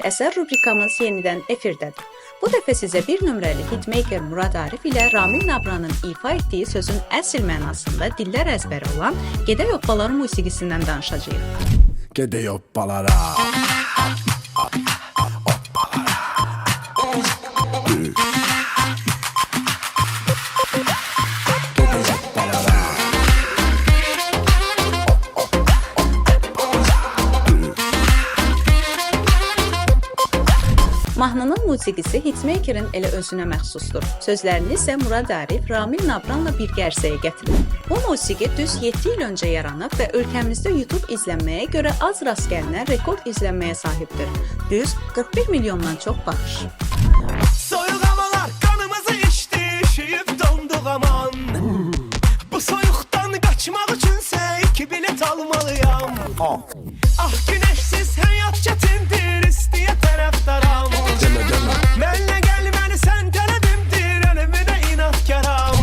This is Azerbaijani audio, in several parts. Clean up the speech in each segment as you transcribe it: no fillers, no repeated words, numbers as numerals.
əsər rubrikamız yenidən efirdədir. Bu dəfə sizə bir nömrəli hitmaker Murad Arif ilə Ramil Nabranın ifa etdiyi sözün əsl mənasında dillər əzbəri olan Gedək Hoppalara musiqisindən danışacağıq. Gedək hoppalara. Mahnının musiqisi hitmakerin elə özünə məxsusdur. Sözlərini isə Murad Arif, Ramil Nabranla bir ərsəyə gətirir. Bu musiqi düz 7 il öncə yaranıb və ölkəmizdə YouTube izlənməyə görə az rast gəlinən rekord izlənməyə sahibdir. Düz 41 milyondan çox baxış. Soyuqamalar qanımızı içdi, üşüyüb donduq aman. Bu soyuqdan qaçmaq üçünsə 2 bilet almalıyam. Ah günəşsiz həyat çətindir, istəyə tərəfdaram. Mənlə gəlməni sən tələbimdir, ölümünə inatkaram.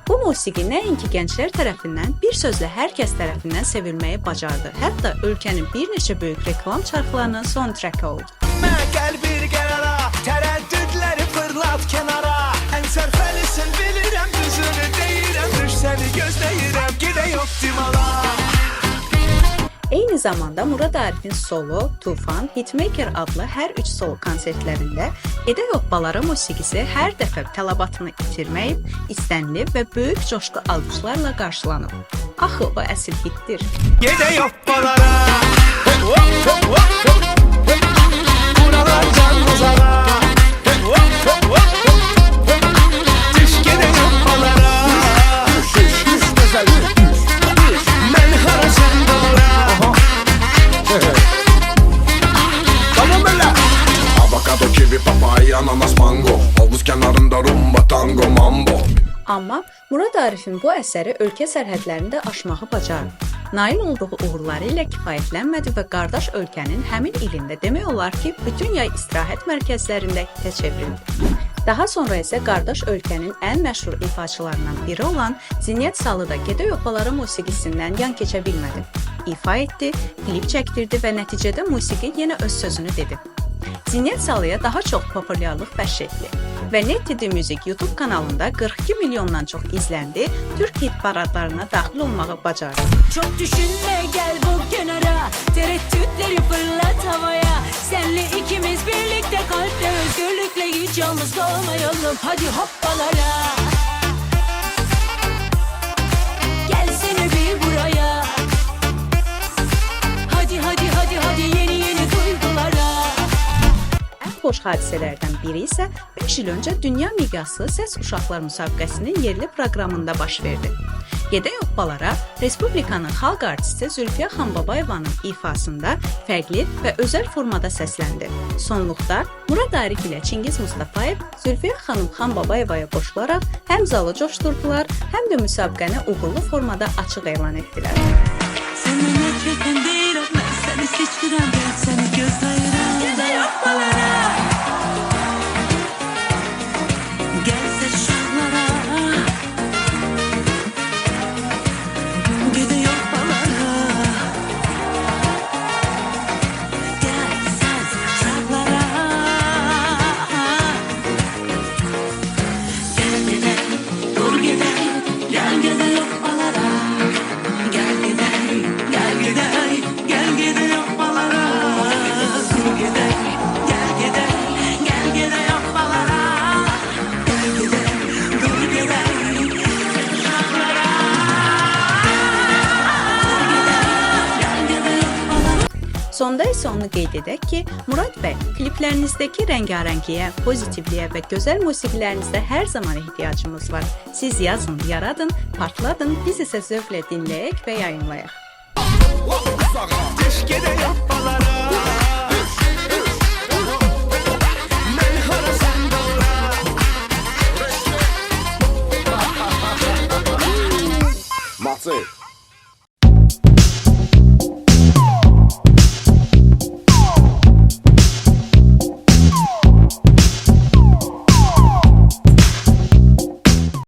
Bu musiqi nəinki gənclər tərəfindən, bir sözlə hər kəs tərəfindən sevilməyi bacardı. Hətta ölkənin bir neçə böyük reklam çarxlarının soundtrack oldu. Mən gəl bir qərara, tərəddüdləri fırlat kənara. Ən sərfəlisin bilirəm, düzünü deyirəm, düş səni gözləyirəm, gedək optimala. Eyni zamanda Murad Arifin solo, Tufan, Hitmaker adlı hər 3 solo konsertlərində Gedək Hoppalara musiqisi hər dəfə tələbatını itirməyib, istənilib və böyük coşqu alqışlarla qarşılanıb. Axı o əsl hitdir. Gedək hoppalara, buralardan uzağa. Düş gedək hoppalara, mən harasın doğra. Avokado, kivi, papaya, ananas, mango. Havuz kenarında rumba, tango, mambo. Amma Murad Arifin bu əsəri ölkə sərhədlərində aşmağı bacardı. Nail olduğu uğurları ilə kifayətlənmədi və qardaş ölkənin həmin ilində demək olar ki, bütün yay istirahət mərkəzlərində hitə çevrildi. Daha sonra isə qardaş ölkənin ən məşhur ifaçılarından biri olan Zinyət Salı da Gedək Hoppalara musiqisindən yan keçə bilmədi. İfa etdi, klip çəkdirdi və nəticədə musiqi yenə öz sözünü dedi. Zinyət Salıya daha çox populyarlıq bəxş etdi və Netty Music YouTube kanalında 42 milyondan çox izləndi, Türk hit paradlarına daxil olmağı bacardı. Çok düşünme gel bu kenara, tereddütleri fırlat havaya. Senle ikimiz birlikte kalpte özgürlükle hiç yalnız kalmayalım. Hadi hoppalara. Gelsene bir buraya. Hadi yeni duygulara. Ən xoş hadisələrdən biri isə 5 il öncə dünya miqyaslı Səs Uşaqlar müsabiqəsinin yerli proqramında baş verdi. Gedək Hoppalara Respublikanın xalq artisti Zülfiyə Xanbabayevanın ifasında fərqli və özəl formada səsləndi. Sonluqda Murad Arif ilə Çingiz Mustafayev Zülfiyə xanım Xanbabayevaya qoşularaq həm zalı coşdurdular, həm də müsabiqəni uğurlu formada açıq elan etdilər. Seni nefretten değil, ben seni seçtirem, ben seni göz ayıram. Gedək hoppalara. Sonda isə onu qeyd edək ki, Murad bəy, kliplərinizdəki rəngarəngliyə, pozitivliyə və gözəl musiqilərinizdə hər zaman ehtiyacımız var. Siz yazın, yaradın, partladın, biz isə zövqlə dinləyək və yayınlayaq. Düş gedək hoppalara, mən harasın doğra. Matı.